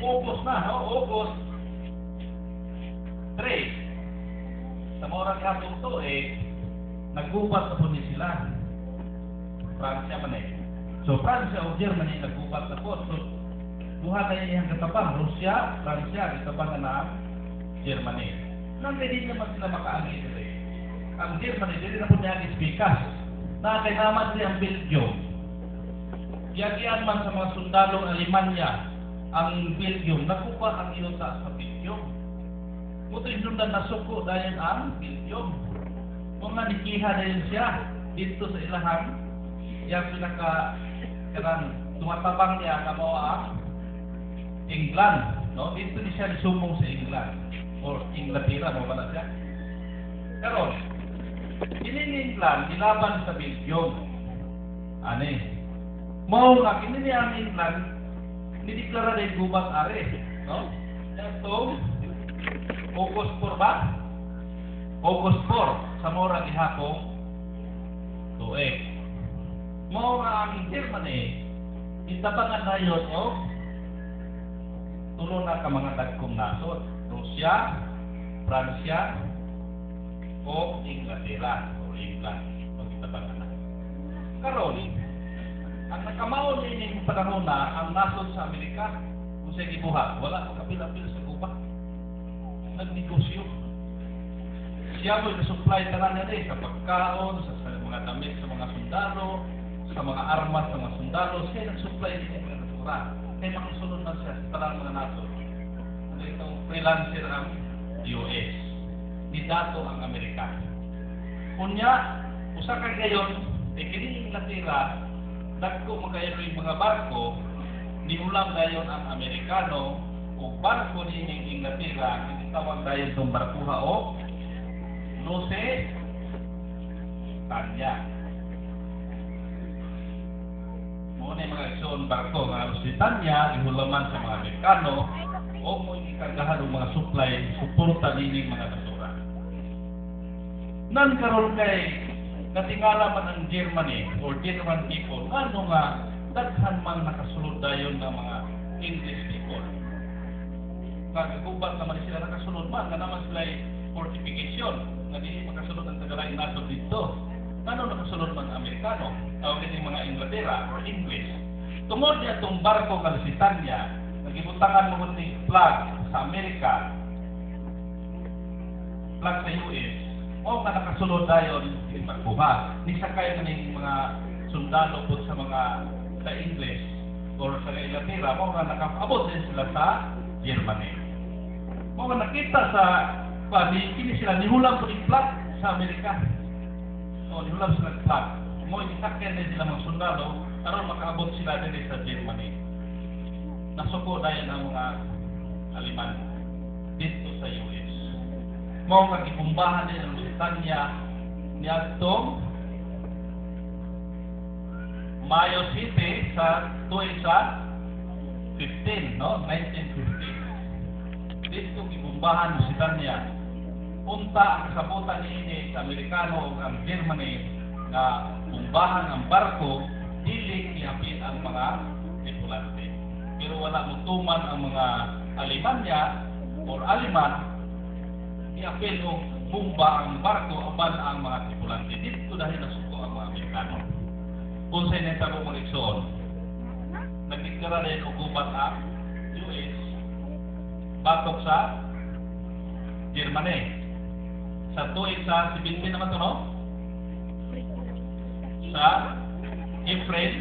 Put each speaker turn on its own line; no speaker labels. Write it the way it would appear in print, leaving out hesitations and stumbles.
August na, no? August 3. Sa mga oras hapon to, naggubat na po ni sila. Pransya man eh. So, Pransya o Germany, naggubat na po. So, buha tayo niyang katabang. Russia, Pransya, katabang na Germany. Nang hindi naman sila makaangin ito eh. Ang Germany, hindi na po niya ispikas. Nakay naman siya ang Belgium. Yagian man sa mga sundalong Alemanya, ang Belgium, nakupa ang inuta sa Belgium. Muto inundan na suko dahil ang Belgium. Mga nikiha dahil siya dito sa ilahan, yung kanang tumatabang niya na mo ang England. No? Dito ni siya sumong sa England. O Inglaterra, mo ba na siya? Pero, England, nilaban sa Belgium. Ani? Mao nga, kini ang England, nideklara na yung gubat are. No? Ito, August 4 ba? August 4, sa mora ni Hapong, tuig. Mao nga ang Germany, itabangan na yun, tulo na ka mga dagkong nasod. Russia, Pransya, o Inglaterra, o England, magitabangan na. Karon, ang nakamaon ni panahon na ang nasod sa Amerika, kung sa ibuhat, wala makapil-apil sa Cuba. Nagnegosyo. Siya mo'y nasupply tanan niya sa pagkaon, sa mga damit, sa mga sundalo, sa mga armas, sa mga sundalo. Siya nagsupply niya ng natura. Kaya makasunod na siya sa talang mga nasod. Itong freelancer ang US. Ni dato ang Amerika. Kunya, usa ka gayon, kini Inglaterra, dagko makayon yung mga barko, niulam dayon ang Amerikano, o barko ni Inglaterra, tawag dayon itong barkuha o Lusitania. Muna yung mga isoon barko, mga Lusitania, ihulaman sa mga Amerikano, o mo ikagahan ng mga supply, suporta din mga basura. Nan karon kay natingala man ang Germany or German people, ano nga daghan man nakasulod dayon ng mga English people. Kagagubat naman sila nakasunod man, nga naman sila fortification, nga di makasunod ang tagalaing nasod dito. Ano nakasunod man Amerikano, tawag din mga Inglaterra or English. Tungod niya itong barko ng Lusitania, nagibutangan mo ni flag sa Amerika, flag sa US, o nga nakasunod dayon yung barkuha. Nisakay na ng mga sundalo po sa mga sa English or sa Inglaterra, o nga nakapabot din sila sa Germany. O nga nakita sa kini sila, nihulang po yung flag sa Amerika. O nihulang sila yung flag. Mo nisakay na sila mga sundalo, aron makaabot sila din sa Germany. Nasuko dayon ang mga Aleman dito sa US. Mao nga gipumbahan din ang Lusitania niadtong Mayo City sa tuig sa 15, no? 1915. Dito gipumbahan ang Lusitania. Unta ang kasabutan niini sa Amerikano ang Germany na pumbahan ang barko, dili iapit ang mga tripulante. Pero wala mutuman ang mga Alemanya or Aleman, iapil o bumba ang barko aban ang mga tripulante. Dito dahil nasuko ang mga Amerikano. Kung sa inyo tarong mga iksoon, nagdiklara rin o gubat ang US batok sa Germany. Sa tuig sa 17 naman ito, no? Sa April